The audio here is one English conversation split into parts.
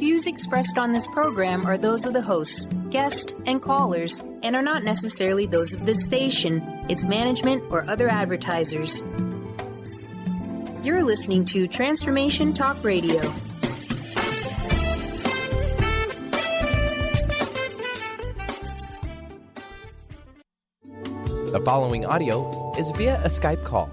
views expressed on this program are those of the hosts, guests, and callers, and are not necessarily those of this station, its management, or other advertisers. You're listening to Transformation Talk Radio. The following audio is via a Skype call.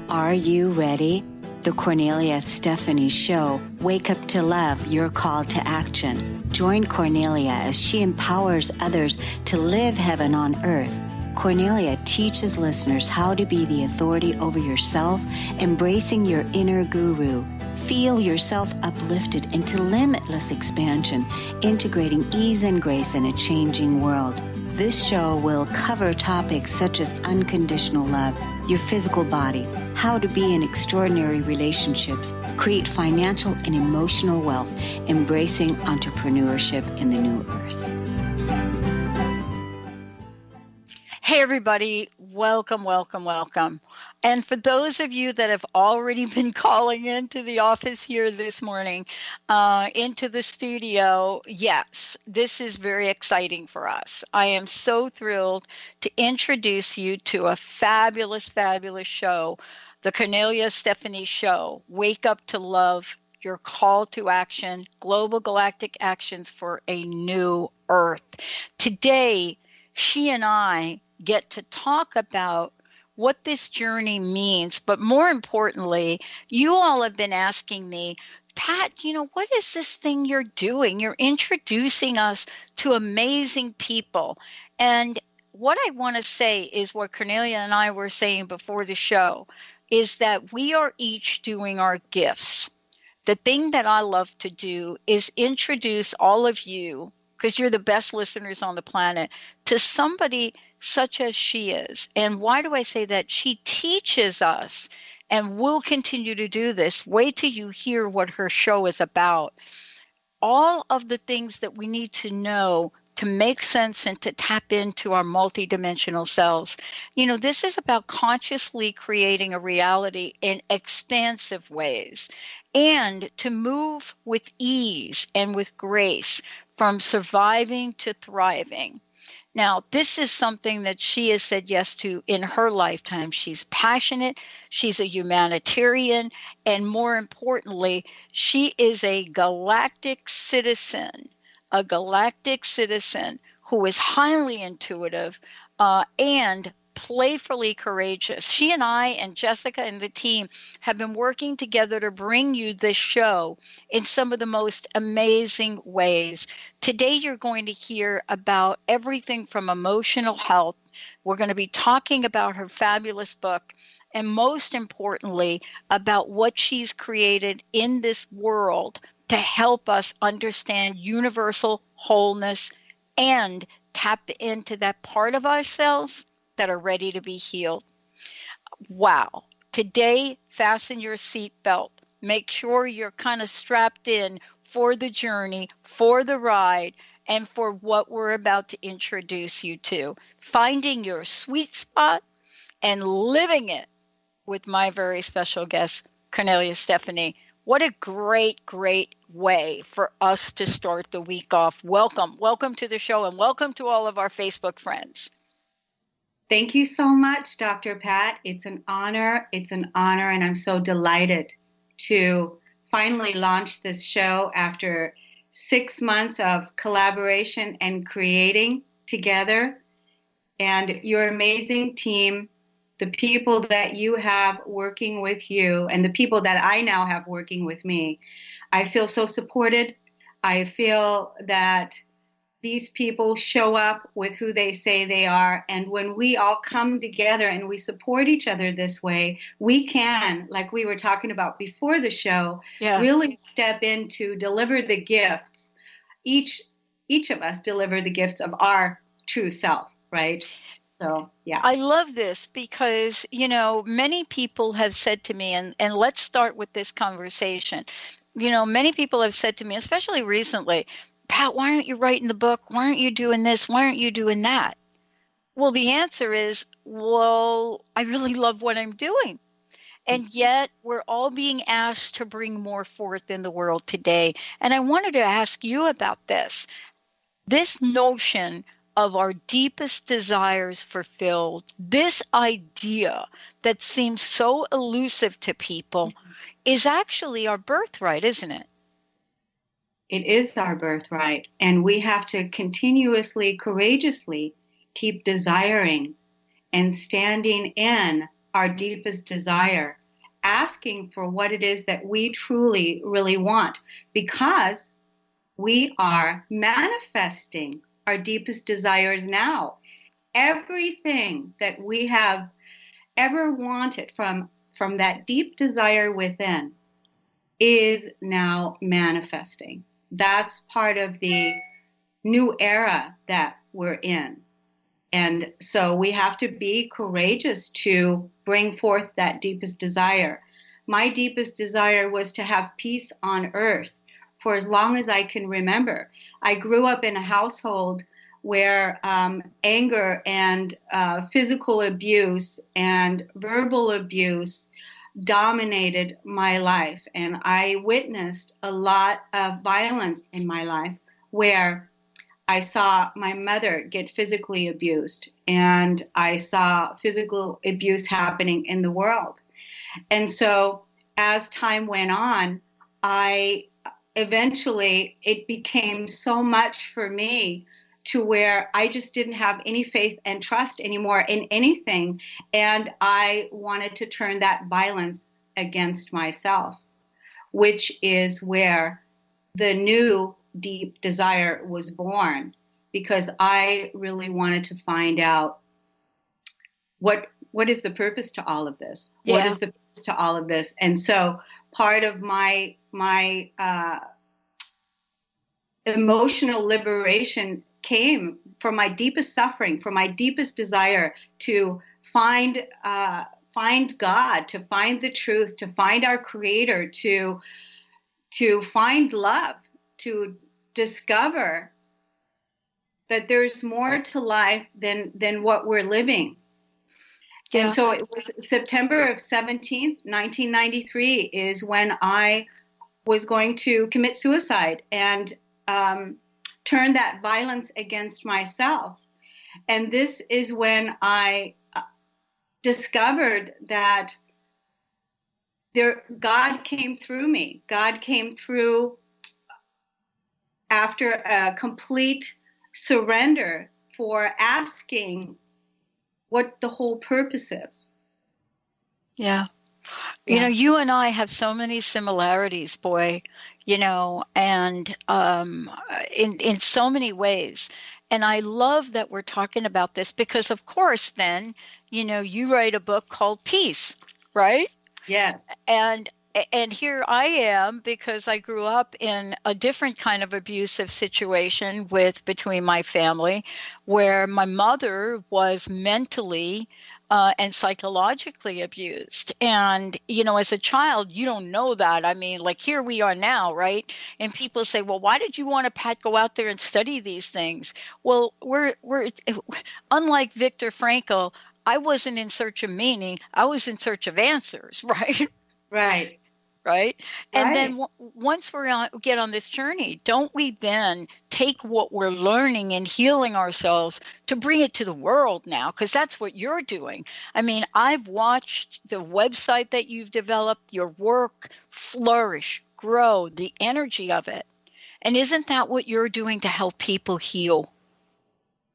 Are you ready? The Kornelia Stephanie Show, Wake Up to Love, your call to action. Join Kornelia as she empowers others to live heaven on earth. Kornelia teaches listeners how to be the authority over yourself, embracing your inner guru. Feel yourself uplifted into limitless expansion, integrating ease and grace in a changing world. This show will cover topics such as unconditional love, your physical body, how to be in extraordinary relationships, create financial and emotional wealth, embracing entrepreneurship in the new earth. Hey everybody, welcome. And for those of you that have already been calling into the office here this morning, into the studio, yes, this is very exciting for us. I am so thrilled to introduce you to a fabulous show, the Kornelia Stephanie Show, Wake Up to Love, your call to action, global galactic actions for a new earth. Today, she and I get to talk about what this journey means. But more importantly, you all have been asking me, Pat, what is this thing you're doing? You're introducing us to amazing people. And what I want to say is what Kornelia and I were saying before the show, is that we are each doing our gifts. The thing that I love to do is introduce all of you, because you're the best listeners on the planet, to somebody such as she is. And why do I say that? She teaches us and will continue to do this. Wait till you hear what her show is about. All of the things that we need to know to make sense and to tap into our multidimensional selves. This is about consciously creating a reality in expansive ways and to move with ease and with grace from surviving to thriving. Now, this is something that she has said yes to in her lifetime. She's passionate, she's a humanitarian, and more importantly, she is a galactic citizen who is highly intuitive and playfully courageous. She and I and Jessica and the team have been working together to bring you this show in some of the most amazing ways. Today, you're going to hear about everything from emotional health. We're going to be talking about her fabulous book, and most importantly, about what she's created in this world to help us understand universal wholeness and tap into that part of ourselves that are ready to be healed. Wow. Today, fasten your seatbelt. Make sure you're kind of strapped in for the journey, for the ride, and for what we're about to introduce you to. Finding your sweet spot and living it with my very special guest, Kornelia Stephanie. What a great way for us to start the week off. Welcome to the show, and welcome to all of our Facebook friends. Thank you so much, Dr. Pat. It's an honor, and I'm so delighted to finally launch this show after 6 months of collaboration and creating together. And your amazing team, the people that you have working with you, and the people that I now have working with me, I feel so supported. I feel that these people show up with who they say they are. And when we all come together and we support each other this way, we can, like we were talking about before the show, really step in to deliver the gifts. Each of us deliver the gifts of our true self, right? So, yeah. I love this because, many people have said to me, and let's start with this conversation. Many people have said to me, especially recently, Pat, why aren't you writing the book? Why aren't you doing this? Why aren't you doing that? Well, the answer is, I really love what I'm doing. And yet we're all being asked to bring more forth in the world today. And I wanted to ask you about this notion of our deepest desires fulfilled, this idea that seems so elusive to people is actually our birthright, isn't it? It is our birthright, and we have to continuously, courageously keep desiring and standing in our deepest desire, asking for what it is that we truly, really want, because we are manifesting our deepest desires now. Everything that we have ever wanted from that deep desire within is now manifesting. That's part of the new era that we're in. And so we have to be courageous to bring forth that deepest desire. My deepest desire was to have peace on earth for as long as I can remember. I grew up in a household where anger and physical abuse and verbal abuse dominated my life. And I witnessed a lot of violence in my life where I saw my mother get physically abused, and I saw physical abuse happening in the world. And so as time went on, it became so much for me to where I just didn't have any faith and trust anymore in anything. And I wanted to turn that violence against myself, which is where the new deep desire was born, because I really wanted to find out what is the purpose to all of this? Yeah. What is the purpose to all of this? And so part of my emotional liberation came from my deepest suffering, from my deepest desire to find God, to find the truth, to find our Creator, to find love, to discover that there's more to life than what we're living. Yeah. And so it was September of 17th, 1993 is when I was going to commit suicide and turn that violence against myself. And this is when I discovered that God came through me. God came through after a complete surrender for asking what the whole purpose is. Yeah. You know, you and I have so many similarities, boy, and in so many ways. And I love that we're talking about this because, of course, then, you write a book called Peace, right? Yes. And here I am, because I grew up in a different kind of abusive situation between my family, where my mother was mentally and psychologically abused. And, as a child, you don't know that. I mean, like here we are now, right? And people say, well, why did you want to, Pat, go out there and study these things? Well, we're unlike Viktor Frankl, I wasn't in search of meaning. I was in search of answers, right? Right. Right. And then once get on this journey, don't we then take what we're learning and healing ourselves to bring it to the world now? Because that's what you're doing. I mean, I've watched the website that you've developed, your work flourish, grow, the energy of it. And isn't that what you're doing to help people heal?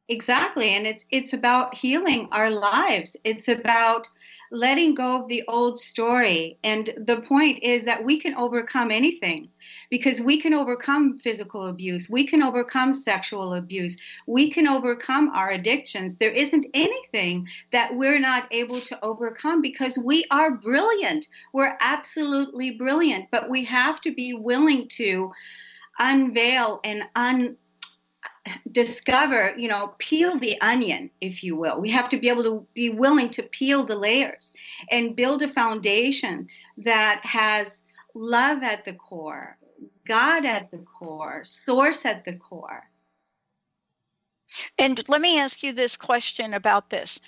Exactly. And it's about healing our lives. It's about letting go of the old story. And the point is that we can overcome anything, because we can overcome physical abuse. We can overcome sexual abuse. We can overcome our addictions. There isn't anything that we're not able to overcome, because we are brilliant. We're absolutely brilliant, but we have to be willing to unveil and discover, peel the onion, if you will. We have to be able to be willing to peel the layers and build a foundation that has love at the core, God at the core, source at the core. And let me ask you this question about this.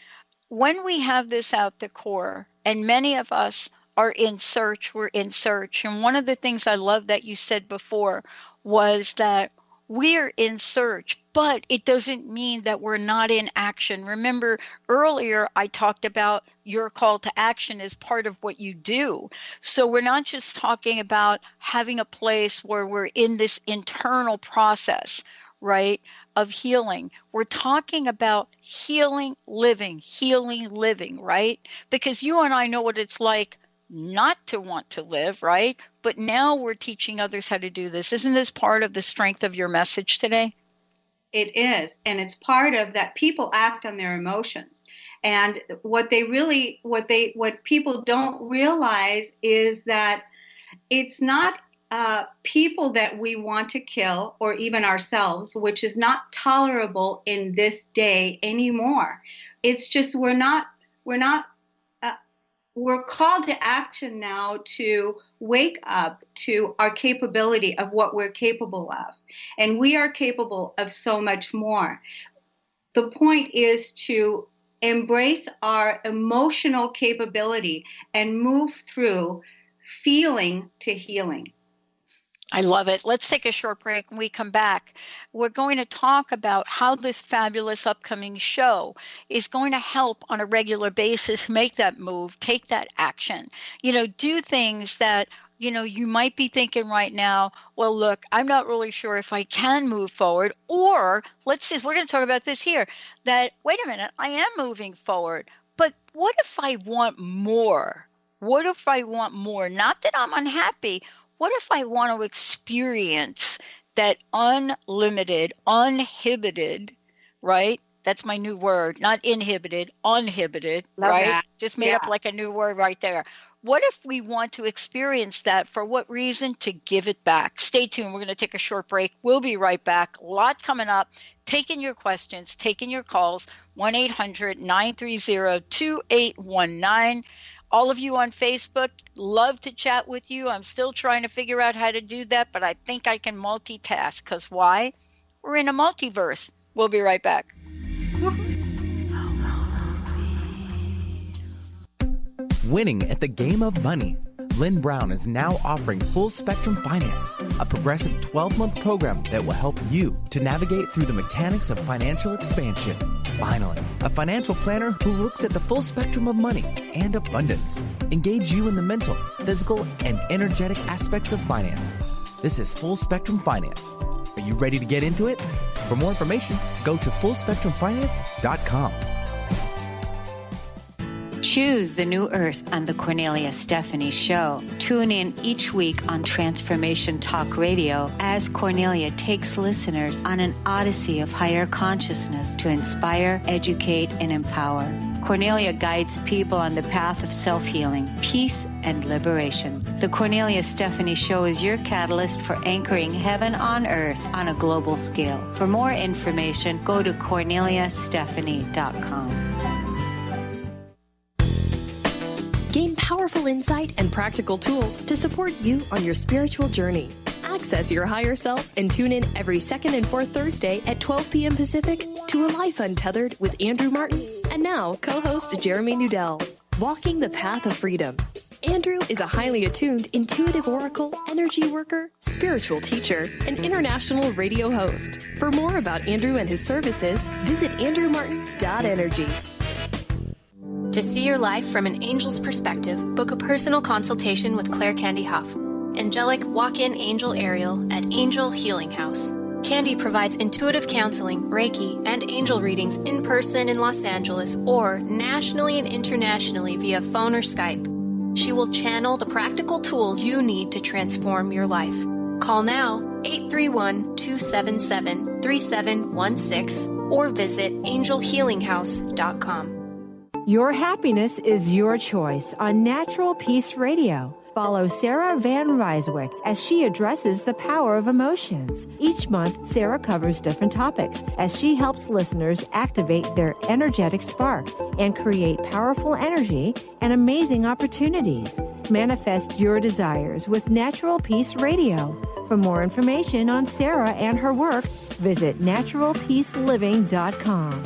When we have this at the core, and many of us are in search, we're in search. And one of the things I love that you said before was that we're in search, but it doesn't mean that we're not in action. Remember, earlier I talked about your call to action as part of what you do. So we're not just talking about having a place where we're in this internal process, right, of healing. We're talking about healing living, right? Because you and I know what it's like not to want to live, right? But now we're teaching others how to do this. Isn't this part of the strength of your message today? It is. And it's part of that people act on their emotions. And what people don't realize is that it's not people that we want to kill, or even ourselves, which is not tolerable in this day anymore. It's just we're called to action now to wake up to our capability of what we're capable of. And we are capable of so much more. The point is to embrace our emotional capability and move through feeling to healing. I love it. Let's take a short break. When we come back, we're going to talk about how this fabulous upcoming show is going to help on a regular basis make that move, take that action, do things that, you might be thinking right now, well, look, I'm not really sure if I can move forward. Or we're going to talk about this here, that, wait a minute, I am moving forward. But what if I want more? What if I want more? Not that I'm unhappy. What if I want to experience that unlimited, uninhibited, right? That's my new word, not inhibited, uninhibited, right? That. Just made up like a new word right there. What if we want to experience that? For what reason? To give it back. Stay tuned. We're going to take a short break. We'll be right back. A lot coming up. Taking your questions, taking your calls, 1-800-930-2819. All of you on Facebook, love to chat with you. I'm still trying to figure out how to do that, but I think I can multitask. Because why? We're in a multiverse. We'll be right back. Winning at the game of money. Lynn Brown is now offering Full Spectrum Finance, a progressive 12-month program that will help you to navigate through the mechanics of financial expansion. Finally, a financial planner who looks at the full spectrum of money and abundance. Engage you in the mental, physical, and energetic aspects of finance. This is Full Spectrum Finance. Are you ready to get into it? For more information, go to fullspectrumfinance.com. Choose the new earth on the Kornelia Stephanie Show. Tune in each week on Transformation Talk Radio as Kornelia takes listeners on an odyssey of higher consciousness to inspire, educate, and empower. Kornelia guides people on the path of self-healing, peace, and liberation. The Kornelia Stephanie Show is your catalyst for anchoring heaven on earth on a global scale. For more information, go to KorneliaStephanie.com. Gain powerful insight and practical tools to support you on your spiritual journey. Access your higher self and tune in every second and fourth Thursday at 12 p.m. Pacific to A Life Untethered with Andrew Martin and now co-host Jeremy Nudell. Walking the Path of Freedom. Andrew is a highly attuned, intuitive oracle, energy worker, spiritual teacher, and international radio host. For more about Andrew and his services, visit andrewmartin.energy. To see your life from an angel's perspective, book a personal consultation with Claire Candy Huff, angelic walk-in angel Ariel at Angel Healing House. Candy provides intuitive counseling, Reiki, and angel readings in person in Los Angeles or nationally and internationally via phone or Skype. She will channel the practical tools you need to transform your life. Call now 831-277-3716 or visit angelhealinghouse.com. Your happiness is your choice on Natural Peace Radio. Follow Sarah Van Ryswick as she addresses the power of emotions. Each month, Sarah covers different topics as she helps listeners activate their energetic spark and create powerful energy and amazing opportunities. Manifest your desires with Natural Peace Radio. For more information on Sarah and her work, visit naturalpeaceliving.com.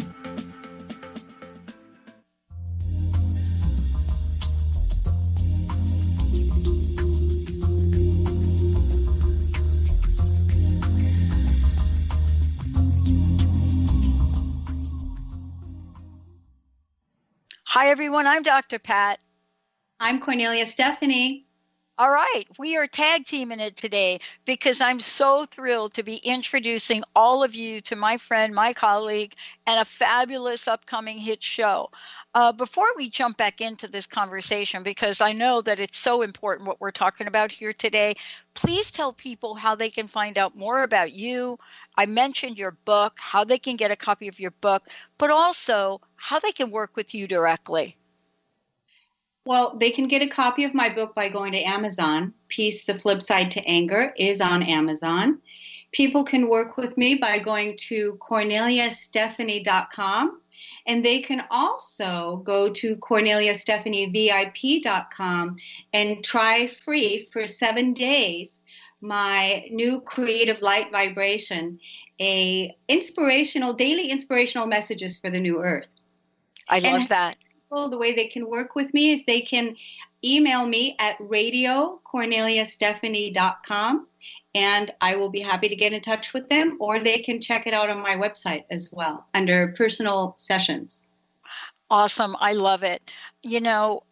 Hi, everyone. I'm Dr. Pat. I'm Kornelia Stephanie. All right, we are tag teaming it today because I'm so thrilled to be introducing all of you to my friend, my colleague, and a fabulous upcoming hit show. Before we jump back into this conversation, because I know that it's so important what we're talking about here today, please tell people how they can find out more about you. I mentioned your book, how they can get a copy of your book, but also how they can work with you directly. Well, they can get a copy of my book by going to Amazon. Peace, the Flip Side to Anger is on Amazon. People can work with me by going to korneliastephanie.com. And they can also go to korneliastephanievip.com and try free for 7 days my new Creative Light Vibration, daily inspirational messages for the new earth. I love that. The way they can work with me is they can email me at radio@korneliastephanie.com, and I will be happy to get in touch with them, or they can check it out on my website as well under personal sessions. Awesome. I love it. You know,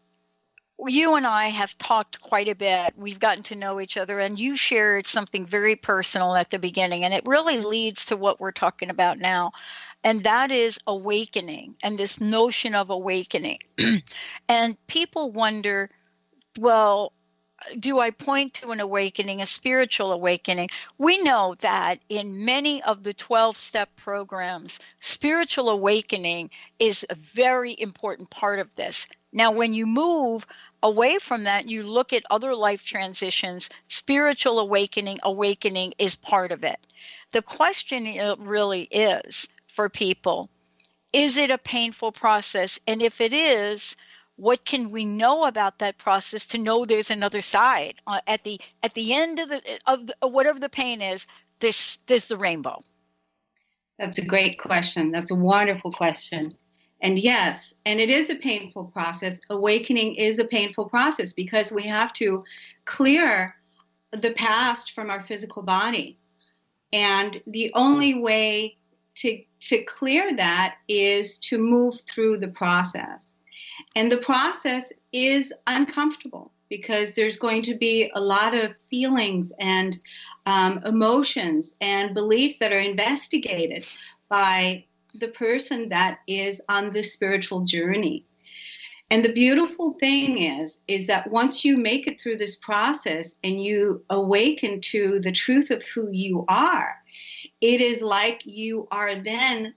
you and I have talked quite a bit. We've gotten to know each other, and you shared something very personal at the beginning, and it really leads to what we're talking about now. And that is awakening and this notion of awakening. And people wonder, well, do I point to an awakening, a spiritual awakening? We know that in many of the 12-step programs, spiritual awakening is a very important part of this. Now, when you move away from that, you look at other life transitions, spiritual awakening is part of it. The question really is for people, is it a painful process? And if it is, what can we know about that process to know there's another side? At the end of whatever the pain is, there's the rainbow. That's a great question. That's a wonderful question. And yes, and it is a painful process. Awakening is a painful process because we have to clear the past from our physical body. And the only way to clear that is to move through the process. And the process is uncomfortable because there's going to be a lot of feelings and emotions and beliefs that are investigated by the person that is on this spiritual journey. And the beautiful thing is that once you make it through this process and you awaken to the truth of who you are, it is like you are then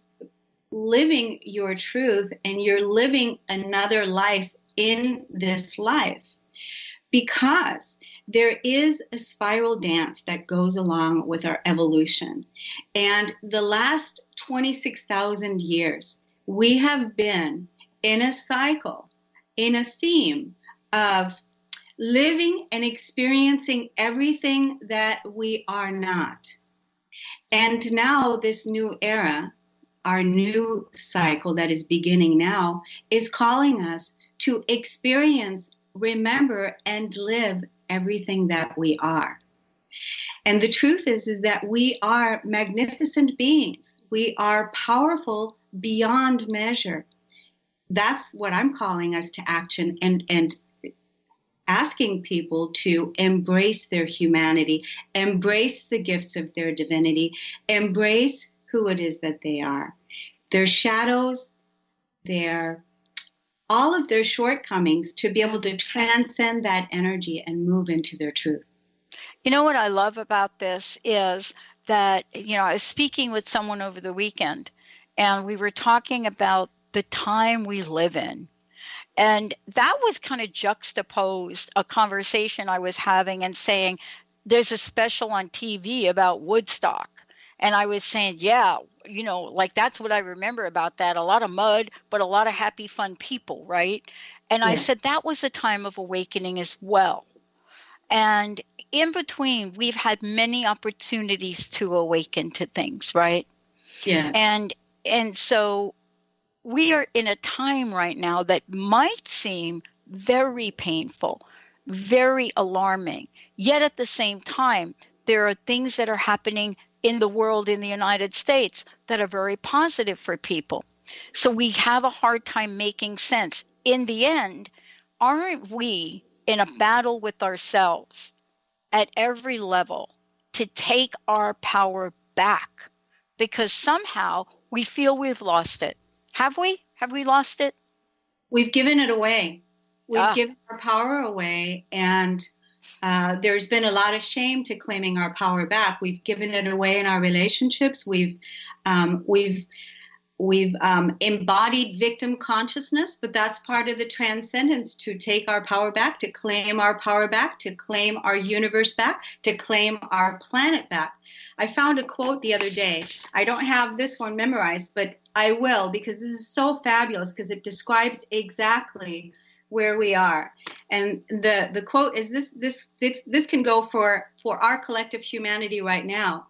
living your truth and you're living another life in this life. Because there is a spiral dance that goes along with our evolution. And the last 26,000 years, we have been in a cycle, in a theme of living and experiencing everything that we are not. And now this new era, our new cycle that is beginning now, is calling us to experience, remember, and live everything that we are. And the truth is that we are magnificent beings. We are powerful beyond measure. That's what I'm calling us to action and asking people to embrace their humanity, embrace the gifts of their divinity, embrace who it is that they are. Their shadows, all of their shortcomings, to be able to transcend that energy and move into their truth. You know what I love about this is that, I was speaking with someone over the weekend, and we were talking about the time we live in. And that was kind of juxtaposed a conversation I was having and saying, there's a special on TV about Woodstock. And I was saying, yeah, like that's what I remember about that. A lot of mud, but a lot of happy, fun people, right? And yeah. I said that was a time of awakening as well. And in between, we've had many opportunities to awaken to things, right? Yeah. And so we are in a time right now that might seem very painful, very alarming. Yet at the same time, there are things that are happening in the world, in the United States, that are very positive for people. So we have a hard time making sense. in the end, aren't we in a battle with ourselves at every level to take our power back? Because somehow we feel we've lost it. Have we? Have we lost it? We've given it away. We've given our power away, and there's been a lot of shame to claiming our power back. We've given it away in our relationships. We've embodied victim consciousness, but that's part of the transcendence, to take our power back, to claim our power back, to claim our universe back, to claim our planet back. I found a quote the other day. I don't have this one memorized, but I will, because this is so fabulous, because it describes exactly where we are. And the quote is this can go for our collective humanity right now.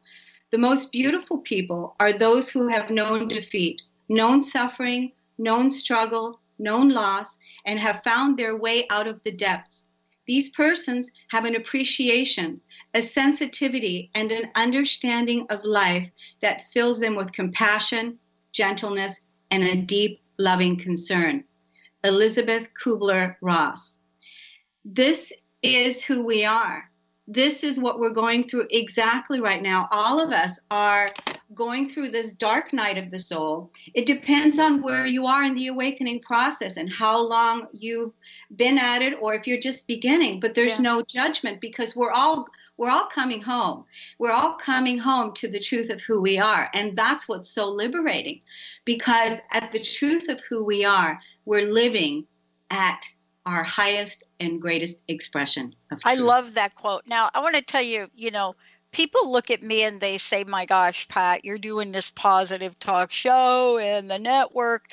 The most beautiful people are those who have known defeat, known suffering, known struggle, known loss, and have found their way out of the depths. These persons have an appreciation, a sensitivity, and an understanding of life that fills them with compassion, gentleness, and a deep, loving concern. Elizabeth Kubler-Ross. This is who we are. This is what we're going through exactly right now. All of us are going through this dark night of the soul. It depends on where you are in the awakening process and how long you've been at it, or if you're just beginning. But there's no judgment, because we're all coming home. We're all coming home to the truth of who we are. And that's what's so liberating, because at the truth of who we are, we're living at our highest and greatest expression of truth. I love that quote. Now, I want to tell you, people look at me and they say, my gosh, Pat, you're doing this positive talk show and the network.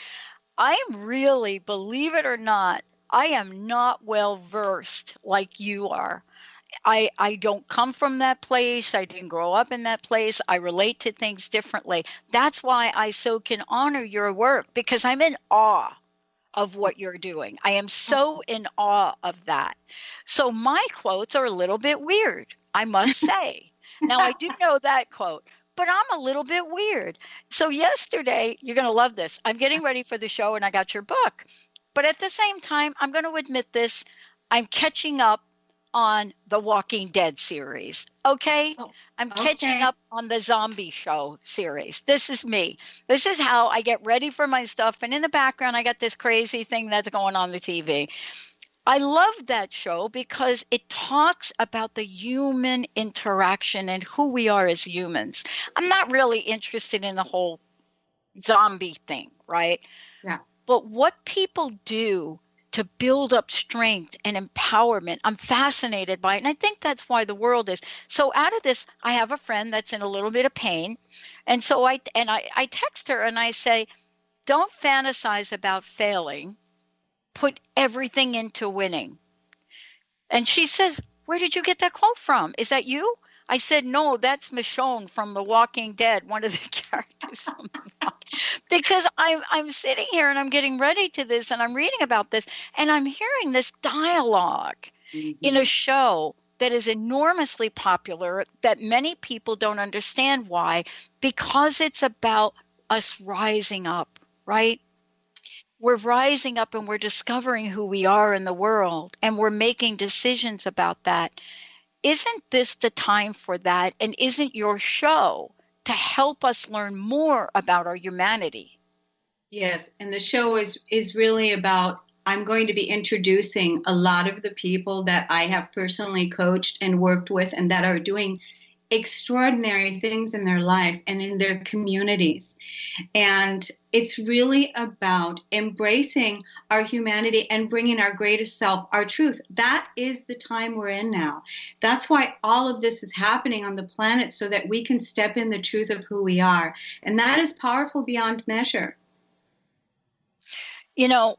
I am really, believe it or not, I am not well versed like you are. I don't come from that place. I didn't grow up in that place. I relate to things differently. That's why I so can honor your work, because I'm in awe of what you're doing. I am so in awe of that. So my quotes are a little bit weird, I must say. Now, I do know that quote, but I'm a little bit weird. So yesterday, you're going to love this. I'm getting ready for the show and I got your book. But at the same time, I'm going to admit this, I'm catching up on the Walking Dead series. Okay? I'm catching up on the zombie show series. This is me. This is how I get ready for my stuff. And in the background, I got this crazy thing that's going on the TV. I love that show because it talks about the human interaction and who we are as humans. I'm not really interested in the whole zombie thing, right? Yeah. But what people do to build up strength and empowerment, I'm fascinated by it. And I think that's why the world is. So out of this, I have a friend that's in a little bit of pain. And so I text her and I say, don't fantasize about failing. Put everything into winning. And she says, where did you get that quote from? Is that you? I said, no, that's Michonne from The Walking Dead, one of the characters from The Walking Dead. Because I'm sitting here and I'm getting ready to this and I'm reading about this and I'm hearing this dialogue in a show that is enormously popular that many people don't understand why, because it's about us rising up, right? We're rising up and we're discovering who we are in the world and we're making decisions about that. Isn't this the time for that? And isn't your show to help us learn more about our humanity? Yes, and the show is really about, I'm going to be introducing a lot of the people that I have personally coached and worked with and that are doing extraordinary things in their life and in their communities. And it's really about embracing our humanity and bringing our greatest self, our truth. That is the time we're in now. That's why all of this is happening on the planet, so that we can step in the truth of who we are. And that is powerful beyond measure. You know,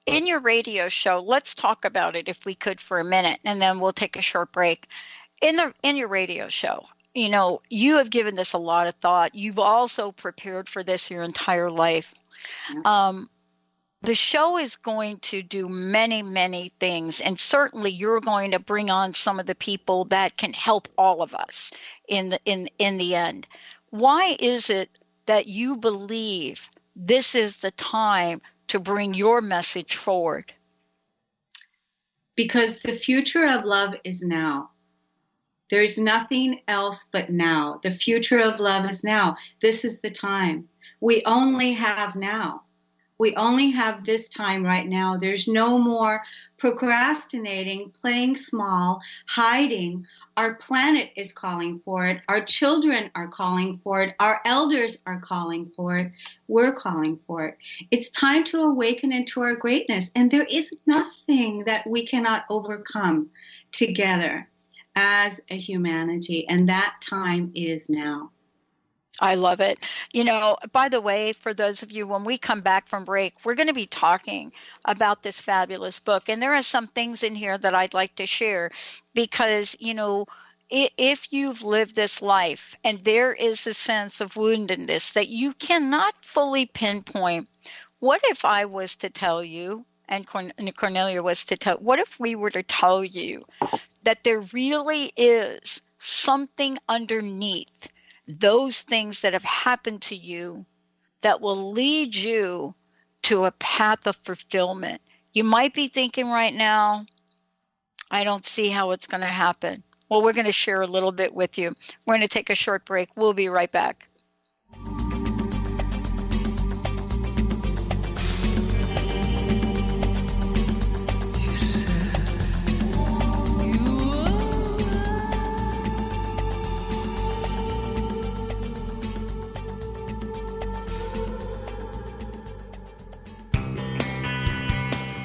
in your radio show, let's talk about it if we could for a minute, and then we'll take a short break. In your radio show, you know, you have given this a lot of thought. You've also prepared for this your entire life. The show is going to do many, many things, and certainly you're going to bring on some of the people that can help all of us in the end. Why is it that you believe this is the time to bring your message forward? Because the future of love is now. There's nothing else but now. The future of love is now. This is the time. We only have now. We only have this time right now. There's no more procrastinating, playing small, hiding. Our planet is calling for it. Our children are calling for it. Our elders are calling for it. We're calling for it. It's time to awaken into our greatness. And there is nothing that we cannot overcome together as a humanity. And that time is now. I love it. You know, by the way, for those of you, when we come back from break, we're going to be talking about this fabulous book. And there are some things in here that I'd like to share because, you know, if you've lived this life and there is a sense of woundedness that you cannot fully pinpoint, what if I was to tell you, and Kornelia was to tell, what if we were to tell you that there really is something underneath those things that have happened to you that will lead you to a path of fulfillment? You might be thinking right now, I don't see how it's going to happen. Well, we're going to share a little bit with you. We're going to take a short break. We'll be right back.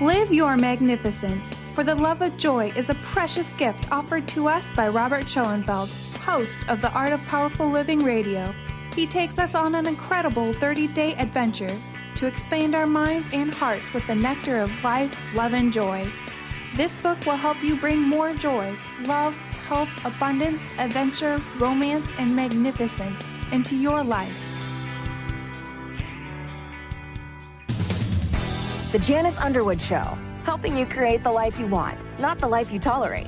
Live your magnificence, for the love of joy is a precious gift offered to us by Robert Schoenfeld, host of the Art of Powerful Living Radio. He takes us on an incredible 30-day adventure to expand our minds and hearts with the nectar of life, love, and joy. This book will help you bring more joy, love, health, abundance, adventure, romance, and magnificence into your life. The Janice Underwood Show, helping you create the life you want, not the life you tolerate.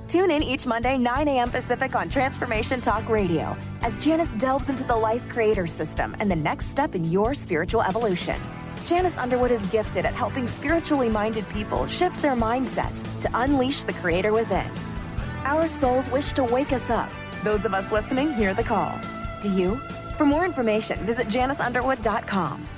Tune in each Monday, 9 a.m. Pacific on Transformation Talk Radio as Janice delves into the Life Creator System and the next step in your spiritual evolution. Janice Underwood is gifted at helping spiritually minded people shift their mindsets to unleash the creator within. Our souls wish to wake us up. Those of us listening hear the call. Do you? For more information, visit JaniceUnderwood.com.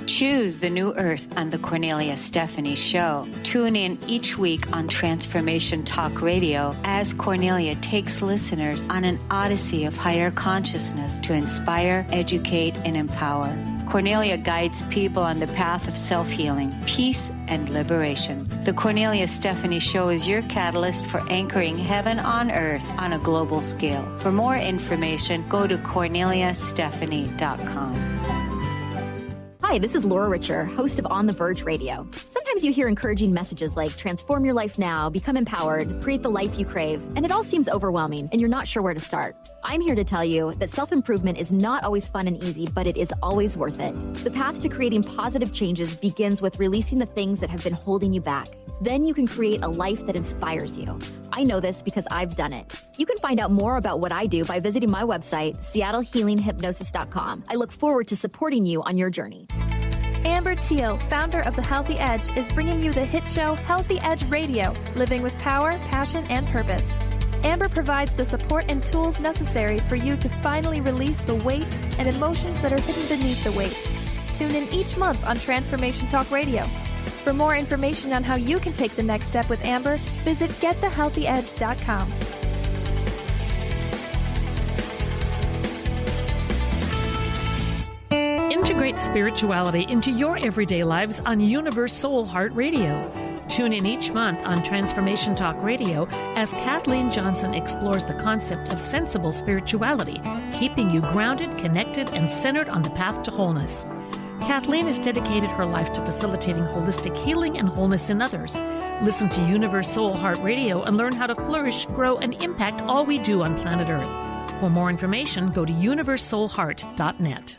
Choose the new earth on the Kornelia Stephanie Show. Tune in each week on Transformation Talk Radio as Kornelia takes listeners on an odyssey of higher consciousness to inspire, educate, and empower. Kornelia guides people on the path of self-healing, peace, and liberation. The Kornelia Stephanie Show is your catalyst for anchoring heaven on earth on a global scale. For more information, go to KorneliaStephanie.com. Hi, this is Laura Richer, host of On the Verge Radio. Sometimes you hear encouraging messages like transform your life now, become empowered, create the life you crave, and it all seems overwhelming and you're not sure where to start. I'm here to tell you that self-improvement is not always fun and easy, but it is always worth it. The path to creating positive changes begins with releasing the things that have been holding you back. Then you can create a life that inspires you. I know this because I've done it. You can find out more about what I do by visiting my website, SeattleHealingHypnosis.com. I look forward to supporting you on your journey. Amber Teal, founder of The Healthy Edge, is bringing you the hit show Healthy Edge Radio, living with power, passion, and purpose. Amber provides the support and tools necessary for you to finally release the weight and emotions that are hidden beneath the weight. Tune in each month on Transformation Talk Radio. For more information on how you can take the next step with Amber, visit getthehealthyedge.com. Integrate spirituality into your everyday lives on Universe Soul Heart Radio. Tune in each month on Transformation Talk Radio as Kathleen Johnson explores the concept of sensible spirituality, keeping you grounded, connected, and centered on the path to wholeness. Kathleen has dedicated her life to facilitating holistic healing and wholeness in others. Listen to Universe Soul Heart Radio and learn how to flourish, grow, and impact all we do on planet Earth. For more information, go to universesoulheart.net.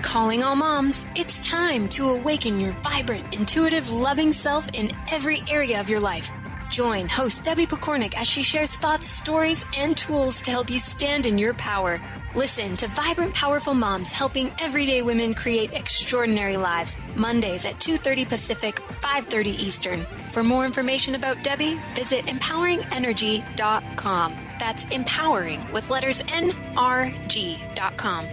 Calling all moms, it's time to awaken your vibrant, intuitive, loving self in every area of your life. Join host Debbie Pokornik as she shares thoughts, stories, and tools to help you stand in your power. Listen to Vibrant, Powerful Moms helping everyday women create extraordinary lives. Mondays at 2:30 Pacific, 5:30 Eastern. For more information about Debbie, visit empoweringenergy.com. That's empowering with letters NRG.com.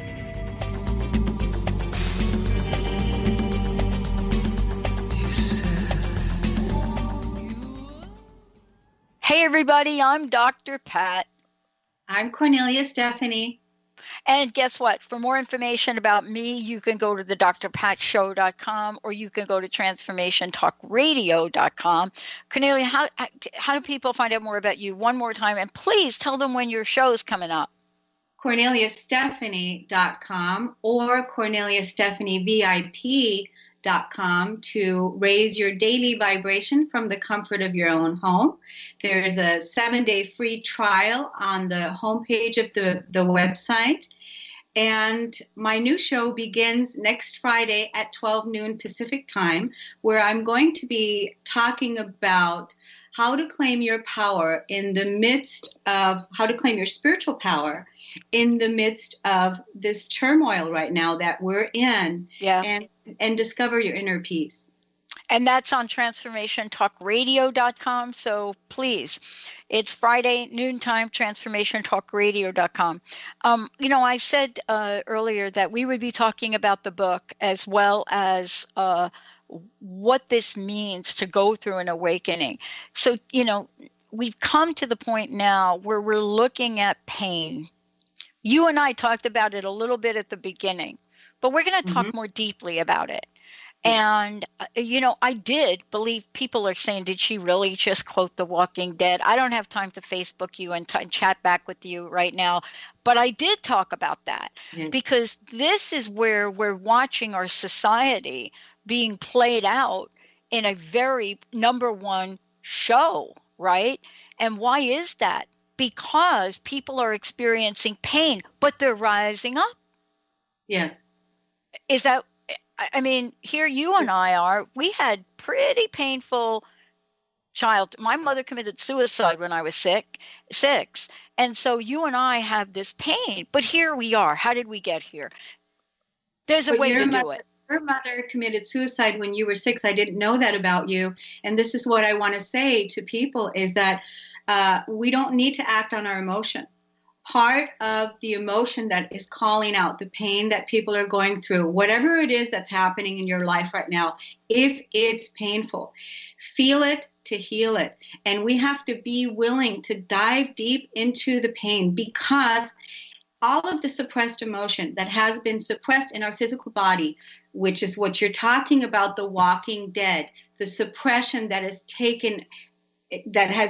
Hey, everybody, I'm Dr. Pat. I'm Kornelia Stephanie. And guess what? For more information about me, you can go to the drpatshow.com or you can go to transformationtalkradio.com. Kornelia, how do people find out more about you? One more time, and please tell them when your show is coming up. KorneliaStephanie.com or KorneliaStephanieVIP.com to raise your daily vibration from the comfort of your own home. There's a 7-day free trial on the homepage of the website. And my new show begins next Friday at 12 noon Pacific time, where I'm going to be talking about how to claim your power in the midst of how to claim your spiritual power in the midst of this turmoil right now that we're in. Yeah. And discover your inner peace. And that's on transformationtalkradio.com. So please, it's Friday noontime, transformationtalkradio.com. I said earlier that we would be talking about the book as well as what this means to go through an awakening. So, we've come to the point now where we're looking at pain. You and I talked about it a little bit at the beginning, but we're going to talk more deeply about it. And, I did believe people are saying, did she really just quote The Walking Dead? I don't have time to Facebook you and chat back with you right now. But I did talk about that because this is where we're watching our society being played out in a very number one show, right? And why is that? Because people are experiencing pain, but they're rising up. Yes. Is that, here you and I are, we had pretty painful my mother committed suicide when I was six. And so you and I have this pain, but here we are. How did we get here? There's a way to do it. Her mother committed suicide when you were 6. I didn't know that about you. And this is what I want to say to people is that we don't need to act on our emotion. Part of the emotion that is calling out the pain that people are going through, whatever it is that's happening in your life right now, if it's painful, feel it to heal it. And we have to be willing to dive deep into the pain because all of the suppressed emotion that has been suppressed in our physical body, which is what you're talking about, The Walking Dead, the suppression that has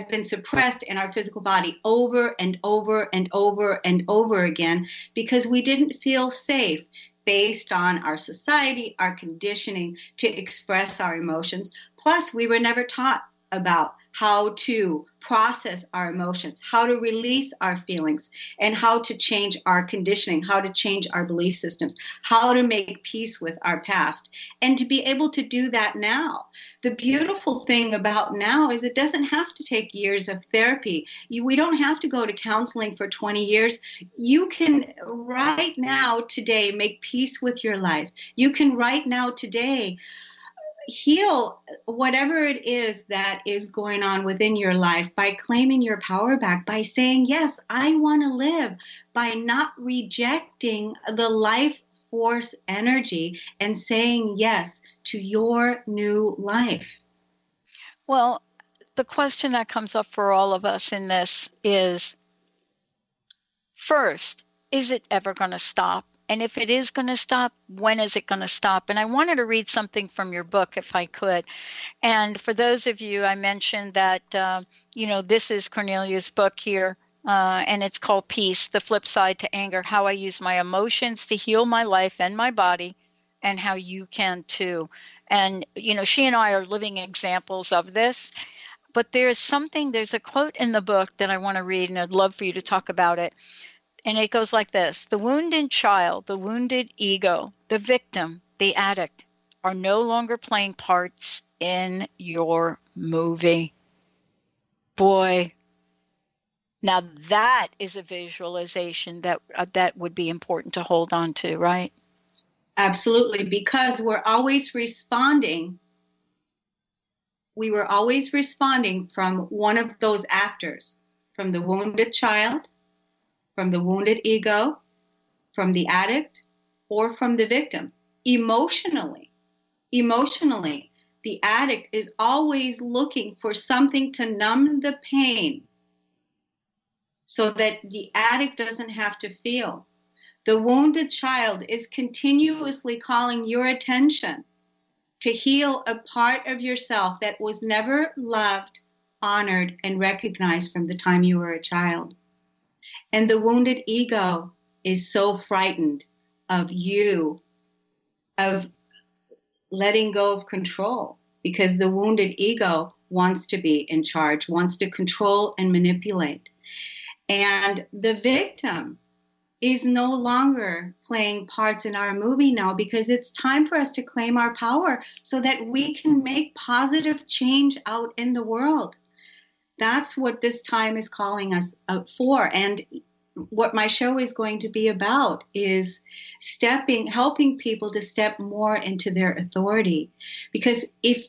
been suppressed in our physical body over and over and over and over again because we didn't feel safe based on our society, our conditioning to express our emotions. Plus, we were never taught about how to process our emotions, how to release our feelings, and how to change our conditioning, how to change our belief systems, how to make peace with our past, and to be able to do that now. The beautiful thing about now is it doesn't have to take years of therapy. We don't have to go to counseling for 20 years. You can right now, today, make peace with your life. You can right now, today, heal whatever it is that is going on within your life by claiming your power back, by saying, yes, I want to live, by not rejecting the life force energy and saying yes to your new life. Well, the question that comes up for all of us in this is, first, is it ever going to stop? And if it is going to stop, when is it going to stop? And I wanted to read something from your book, if I could. And for those of you, I mentioned that, this is Kornelia's book here, and it's called Peace, The Flip Side to Anger, How I Use My Emotions to Heal My Life and My Body, and how you can too. And, she and I are living examples of this. But there's a quote in the book that I want to read, and I'd love for you to talk about it. And it goes like this: the wounded child, the wounded ego, the victim, the addict are no longer playing parts in your movie. Boy, now that is a visualization that would be important to hold on to, right? Absolutely, because we're always responding. We were always responding from one of those actors, from the wounded child, from the wounded ego, from the addict, or from the victim. Emotionally, the addict is always looking for something to numb the pain so that the addict doesn't have to feel. The wounded child is continuously calling your attention to heal a part of yourself that was never loved, honored, and recognized from the time you were a child. And the wounded ego is so frightened of you, of letting go of control, because the wounded ego wants to be in charge, wants to control and manipulate. And the victim is no longer playing parts in our movie now, because it's time for us to claim our power so that we can make positive change out in the world. That's what this time is calling us out for. And what my show is going to be about is helping people to step more into their authority. Because if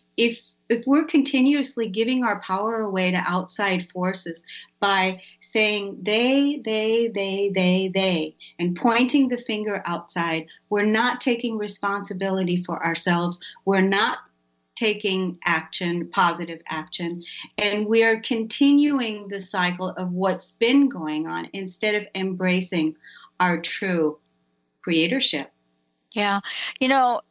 we're continuously giving our power away to outside forces by saying they, and pointing the finger outside, we're not taking responsibility for ourselves. We're not taking action, positive action, and we are continuing the cycle of what's been going on instead of embracing our true creatorship. Yeah.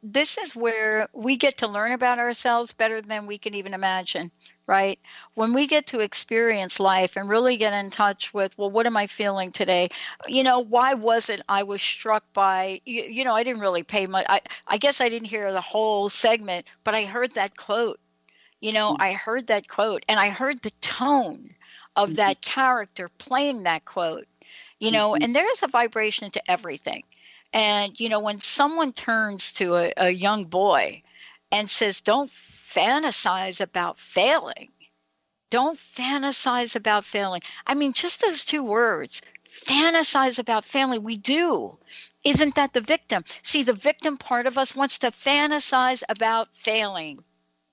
This is where we get to learn about ourselves better than we can even imagine, right? When we get to experience life and really get in touch with, well, what am I feeling today? Why was it I was struck by, I didn't really pay much. I guess I didn't hear the whole segment, but I heard that quote. I heard that quote, and I heard the tone of that character playing that quote, and there is a vibration to everything. And, when someone turns to a young boy and says, don't fantasize about failing. Don't fantasize about failing. I mean, just those two words, fantasize about failing. We do. Isn't that the victim? See, the victim part of us wants to fantasize about failing.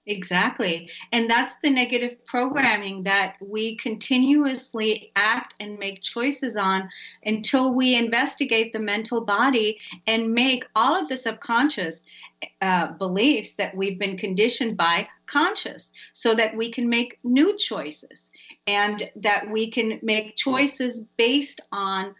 Exactly. And that's the negative programming that we continuously act and make choices on until we investigate the mental body and make all of the subconscious beliefs that we've been conditioned by conscious, so that we can make new choices and that we can make choices based on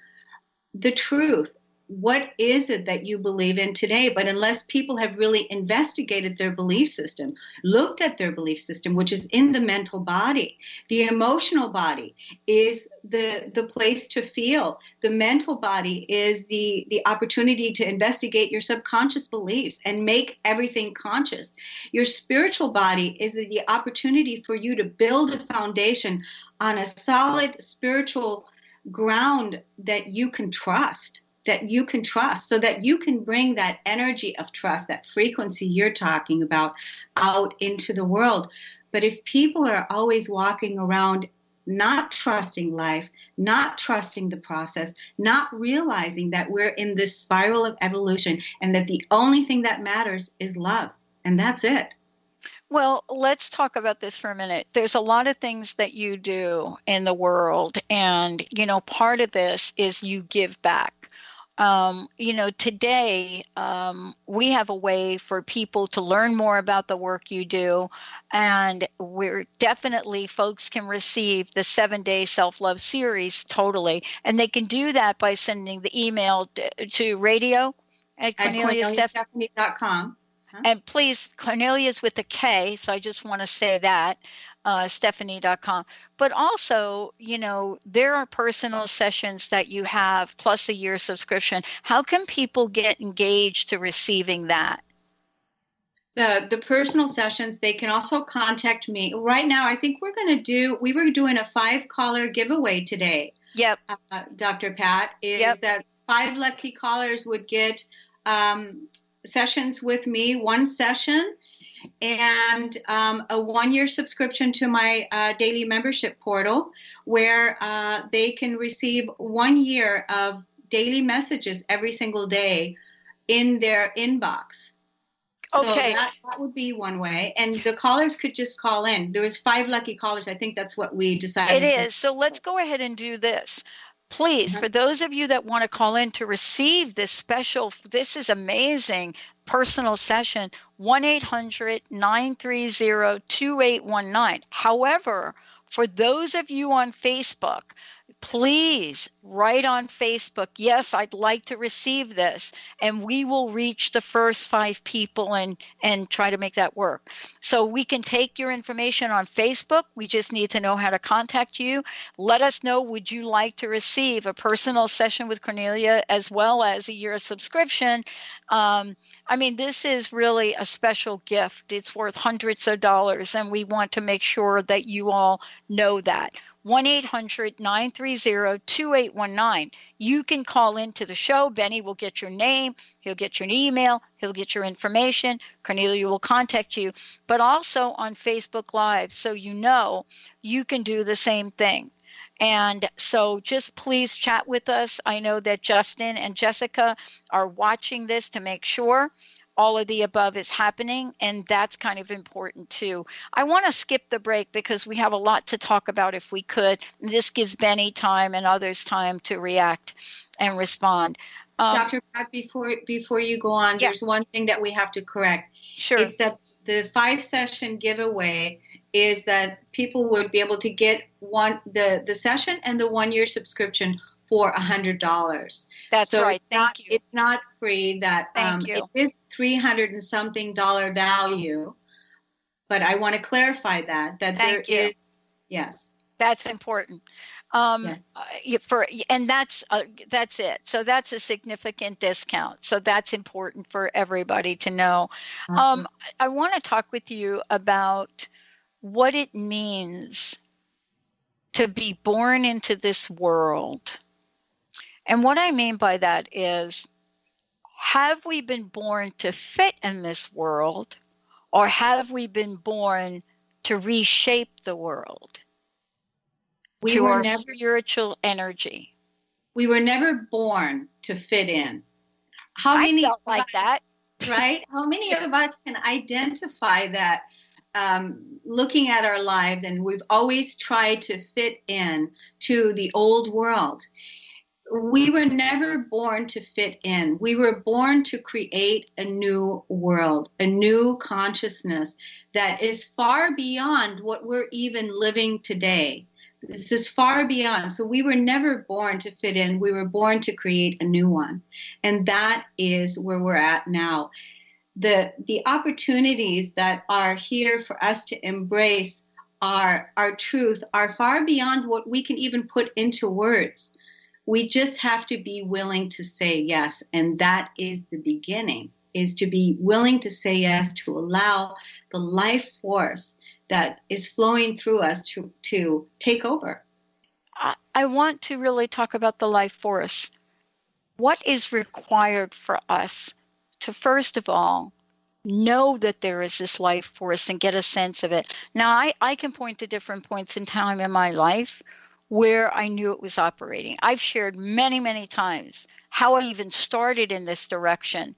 the truth. What is it that you believe in today? But unless people have really investigated their belief system, looked at their belief system, which is in the mental body, the emotional body is the place to feel. The mental body is the opportunity to investigate your subconscious beliefs and make everything conscious. Your spiritual body is the opportunity for you to build a foundation on a solid spiritual ground that you can trust. So that you can bring that energy of trust, that frequency you're talking about, out into the world. But if people are always walking around not trusting life, not trusting the process, not realizing that we're in this spiral of evolution and that the only thing that matters is love, and that's it. Well, let's talk about this for a minute. There's a lot of things that you do in the world, and, part of this is you give back. Today we have a way for people to learn more about the work you do. And folks can receive the 7-day self-love series totally. And they can do that by sending the email to radio at KorneliaStephanie.com. And please, Kornelia's with a K, so I just want to say that, Stephanie.com. But also, there are personal sessions that you have plus a year subscription. How can people get engaged to receiving that? The personal sessions, they can also contact me. Right now, I think we were doing a 5-caller giveaway today. Yep. Dr. Pat, that 5 lucky callers would get sessions with me, 1 session, and a 1-year subscription to my daily membership portal, where they can receive 1 year of daily messages every single day in their inbox. So Okay. that would be one way. And the callers could just call in. There was 5 lucky callers. I think that's what we decided. It is. So let's go ahead and do this. Please, for those of you that want to call in to receive this special, this is amazing personal session, 1-800-930-2819. However, for those of you on Facebook, please write on Facebook, yes, I'd like to receive this, and we will reach the first 5 people and try to make that work. So we can take your information on Facebook. We just need to know how to contact you. Let us know, would you like to receive a personal session with Kornelia as well as a year subscription? I mean, this is really a special gift. It's worth hundreds of dollars, and we want to make sure that you all know that. 1-800-930-2819. You can call into the show. Benny will get your name. He'll get your email. He'll get your information. Kornelia will contact you. But also on Facebook Live, so you know you can do the same thing. And so just please chat with us. I know that Justin and Jessica are watching this to make sure all of the above is happening, and that's kind of important too. I want to skip the break because we have a lot to talk about if we could. This gives Benny time and others time to react and respond. Dr. Pat, before you go on, there's one thing that we have to correct. Sure. It's that the 5-session giveaway is that people would be able to get the session and the 1-year subscription for $100. That's right. Thank you. It's not free. Thank you. It is $300 and something value, but I want to clarify that Thank you. Yes, that's important. And that's it. So that's a significant discount. So that's important for everybody to know. I want to talk with you about what it means to be born into this world. And what I mean by that is, have we been born to fit in this world, or have we been born to reshape the world to our spiritual energy? We were never born to fit in. I felt like that. Right? How many of us can identify that looking at our lives, and we've always tried to fit in to the old world? We were never born to fit in. We were born to create a new world, a new consciousness that is far beyond what we're even living today. This is far beyond. So we were never born to fit in. We were born to create a new one. And that is where we're at now. The opportunities that are here for us to embrace our truth are far beyond what we can even put into words. We just have to be willing to say yes. And that is the beginning, is to be willing to say yes, to allow the life force that is flowing through us to take over. I want to really talk about the life force. What is required for us to, first of all, know that there is this life force and get a sense of it? Now, I can point to different points in time in my life where I knew it was operating. I've shared many, many times how I even started in this direction,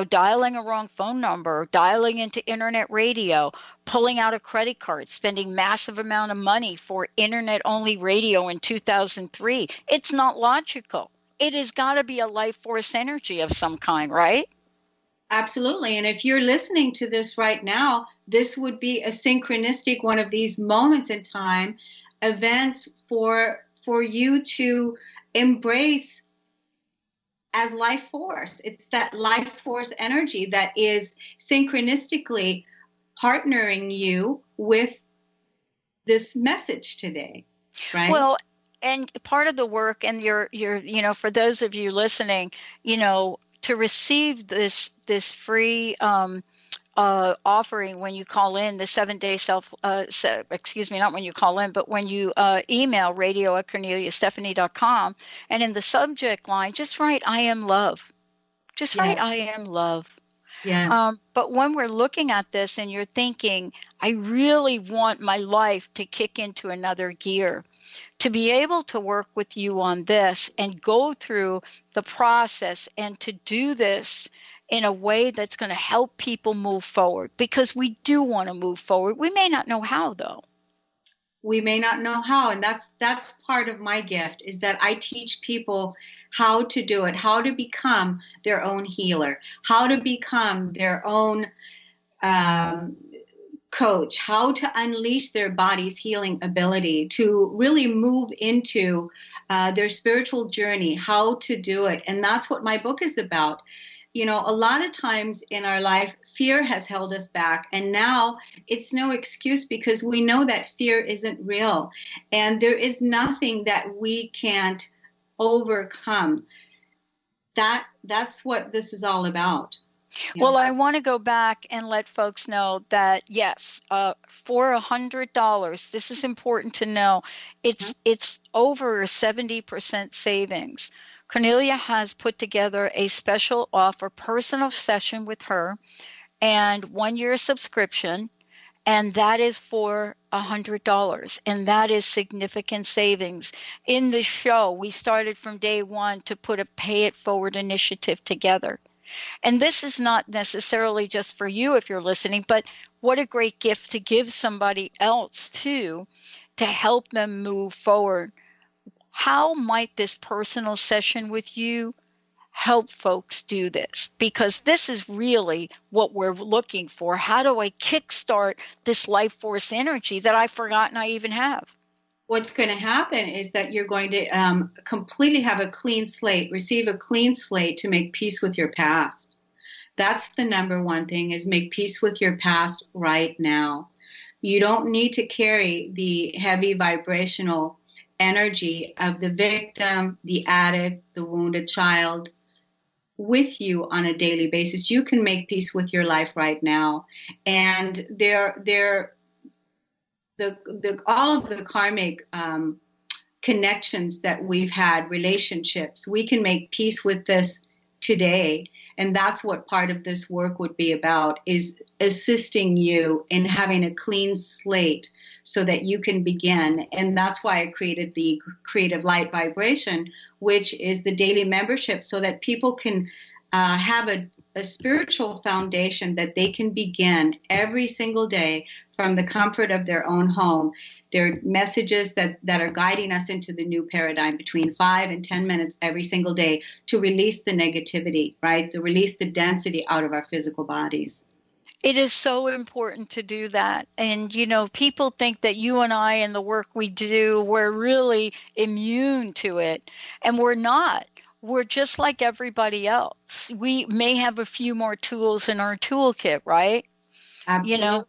dialing a wrong phone number, dialing into internet radio, pulling out a credit card, spending massive amount of money for internet-only radio in 2003. It's not logical. It has got to be a life force energy of some kind, right? Absolutely. And if you're listening to this right now, this would be a synchronistic one of these moments in time, events for you to embrace as life force. It's that life force energy that is synchronistically partnering you with this message today, right? Well, and part of the work, and you're for those of you listening, to receive this free offering when you call in, the 7-day not when you call in, but when you email radio@KorneliaStephanie.com, and in the subject line, just write, I am love. Just write, I am love. Yeah. But when we're looking at this and you're thinking, I really want my life to kick into another gear, to be able to work with you on this and go through the process and to do this in a way that's going to help people move forward, because we do want to move forward. We may not know how, though. We may not know how, and that's part of my gift, is that I teach people how to do it, how to become their own healer, how to become their own coach, how to unleash their body's healing ability, to really move into their spiritual journey, how to do it. And that's what my book is about. You know, a lot of times in our life, fear has held us back. And now it's no excuse, because we know that fear isn't real. And there is nothing that we can't overcome. That's what this is all about. Well, I want to go back and let folks know that, yes, for $100, this is important to know, it's over 70% savings. Kornelia has put together a special offer, personal session with her, and 1 year subscription, and that is for $100, and that is significant savings. In the show, we started from day one to put a pay it forward initiative together. And this is not necessarily just for you if you're listening, but what a great gift to give somebody else too, to help them move forward. How might this personal session with you help folks do this? Because this is really what we're looking for. How do I kickstart this life force energy that I've forgotten I even have? What's going to happen is that you're going to completely have a clean slate, receive a clean slate to make peace with your past. That's the number one thing, is make peace with your past right now. You don't need to carry the heavy vibrational energy of the victim, the addict, the wounded child with you on a daily basis. You can make peace with your life right now. And all of the karmic connections that we've had, relationships, we can make peace with this today. And that's what part of this work would be about, is assisting you in having a clean slate so that you can begin. And that's why I created the Creative Light Vibration, which is the daily membership, so that people can have a spiritual foundation that they can begin every single day from the comfort of their own home. There are messages that are guiding us into the new paradigm between 5 and 10 minutes every single day to release the negativity, right? To release the density out of our physical bodies. It is so important to do that. And, you know, people think that you and I and the work we do, we're really immune to it. And we're not. We're just like everybody else. We may have a few more tools in our toolkit, right? Absolutely. You know,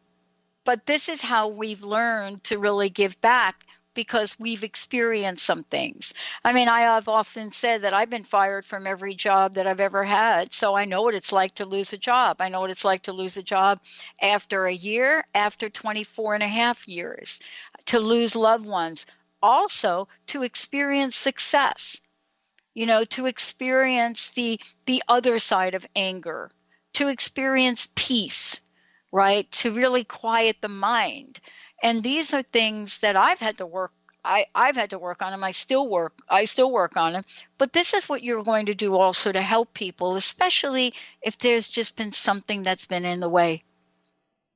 but this is how we've learned to really give back, because we've experienced some things. I mean, I have often said that I've been fired from every job that I've ever had. So I know what it's like to lose a job. I know what it's like to lose a job after a year, after 24 and a half years, to lose loved ones, also to experience success, you know, to experience the other side of anger, to experience peace, right? To really quiet the mind. And these are things that I've had to work. I've had to work on them. I still work on them. But this is what you're going to do also to help people, especially if there's just been something that's been in the way.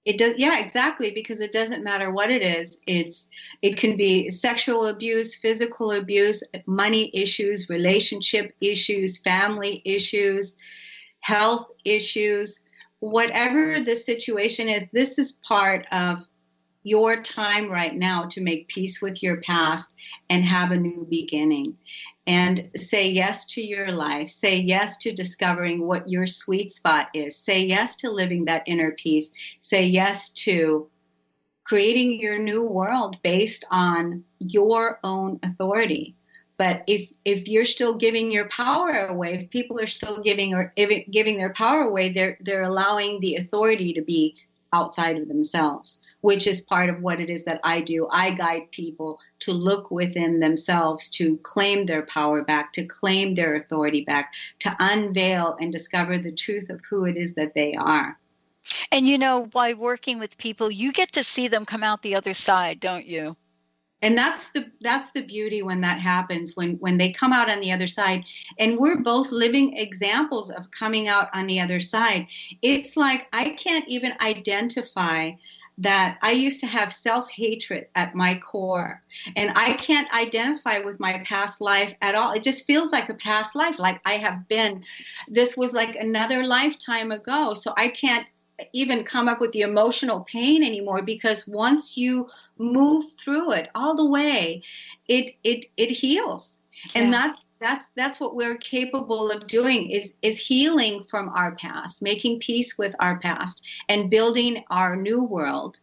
It does, yeah, exactly, because it doesn't matter what it is. It can be sexual abuse, physical abuse, money issues, relationship issues, family issues, health issues, whatever the situation is. This is part of your time right now to make peace with your past and have a new beginning. And say yes to your life. Say yes to discovering what your sweet spot is. Say yes to living that inner peace. Say yes to creating your new world based on your own authority. But if you're still giving your power away, if people are still giving their power away, they're allowing the authority to be outside of themselves. which is part of what it is that I do. I guide people to look within themselves, to claim their power back, to claim their authority back, to unveil and discover the truth of who it is that they are. And you know, by working with people, you get to see them come out the other side, don't you? And that's the beauty when that happens, when they come out on the other side. And we're both living examples of coming out on the other side. It's like I can't even identify that I used to have self-hatred at my core. And I can't identify with my past life at all. It just feels like a past life, like I have been. This was like another lifetime ago. So I can't even come up with the emotional pain anymore, because once you move through it all the way, it heals. Yeah. And that's what we're capable of doing, is healing from our past, making peace with our past, and building our new world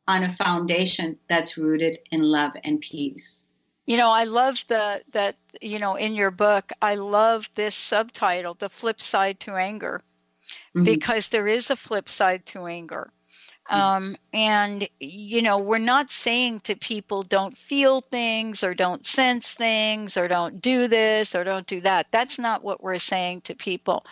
on a foundation that's rooted in love and peace. You know, I love that, you know, in your book, I love this subtitle, The Flip Side to Anger. Mm-hmm. Because there is a flip side to anger. And, you know, we're not saying to people, don't feel things or don't sense things or don't do this or don't do that. That's not what we're saying to people.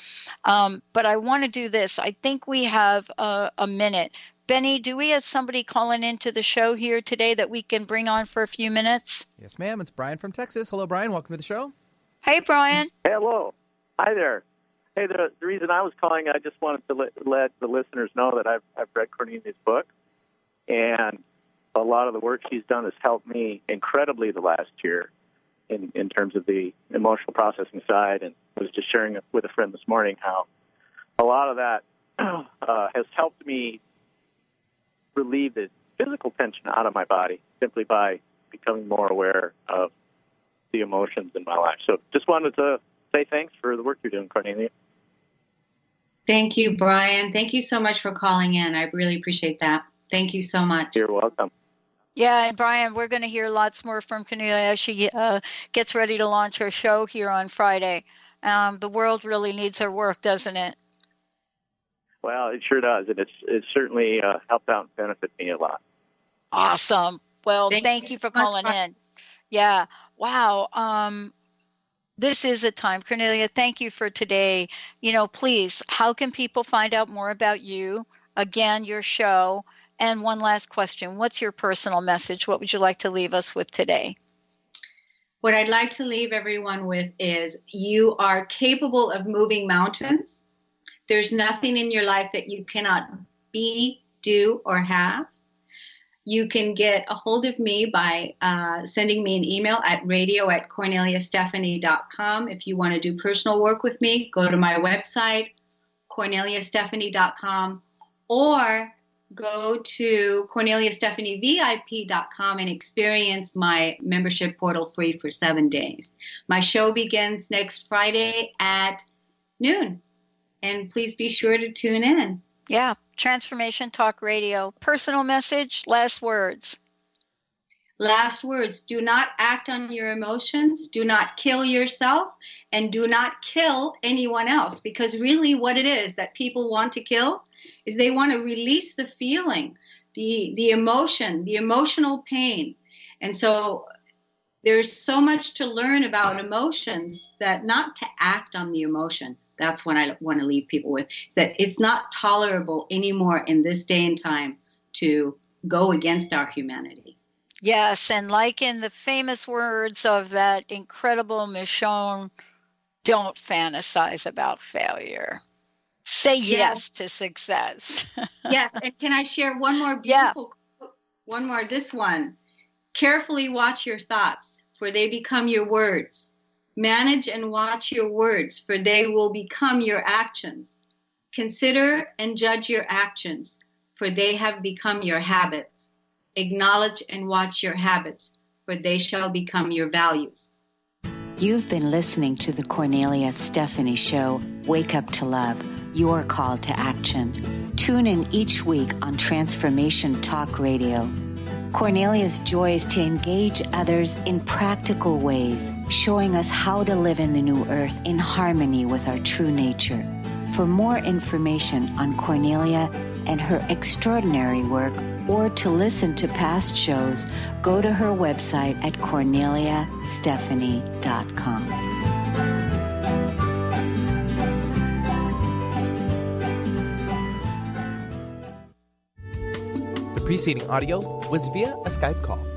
But I want to do this. I think we have a minute. Benny, do we have somebody calling into the show here today that we can bring on for a few minutes? Yes, ma'am. It's Brian from Texas. Hello, Brian. Welcome to the show. Hey, Brian. Hello. Hi there. Hey, the reason I was calling, I just wanted to let the listeners know that I've read Kornelia's book, and a lot of the work she's done has helped me incredibly the last year in terms of the emotional processing side. And I was just sharing it with a friend this morning how a lot of that has helped me relieve the physical tension out of my body simply by becoming more aware of the emotions in my life. So just wanted to say thanks for the work you're doing, Kornelia. Thank you, Brian. Thank you so much for calling in. I really appreciate that. Thank you so much. You're welcome. Yeah, and Brian, we're going to hear lots more from Kornelia as she gets ready to launch her show here on Friday. The world really needs her work, doesn't it? Well, it sure does, and it's certainly helped out and benefit me a lot. Awesome. Well, thank you for calling in. Yeah. Wow. This is a time. Kornelia, thank you for today. You know, please, how can people find out more about you? Again, your show. And one last question. What's your personal message? What would you like to leave us with today? What I'd like to leave everyone with is you are capable of moving mountains. There's nothing in your life that you cannot be, do, or have. You can get a hold of me by sending me an email at radio@korneliastephanie.com. If you want to do personal work with me, go to my website, korneliastephanie.com, or go to korneliastephanievip.com and experience my membership portal free for 7 days. My show begins next Friday at noon, and please be sure to tune in. Yeah. Transformation Talk Radio. Personal message, last words. Last words. Do not act on your emotions. Do not kill yourself, and do not kill anyone else, because really what it is that people want to kill is they want to release the feeling, the emotion, the emotional pain. And so there's so much to learn about emotions, that not to act on the emotion. That's what I want to leave people with, is that it's not tolerable anymore in this day and time to go against our humanity. Yes, and like in the famous words of that incredible Michonne, don't fantasize about failure. Say yes to success. Yes, and can I share one more beautiful quote? One more, this one. Carefully watch your thoughts, for they become your words. Manage and watch your words, for they will become your actions. Consider and judge your actions, for they have become your habits. Acknowledge and watch your habits, for they shall become your values. You've been listening to the Kornelia Stephanie Show, Wake Up to Love, your call to action. Tune in each week on Transformation Talk Radio. Kornelia's joy is to engage others in practical ways, showing us how to live in the new earth in harmony with our true nature. For more information on Kornelia and her extraordinary work, or to listen to past shows, go to her website at korneliastephanie.com. The preceding audio was via a Skype call.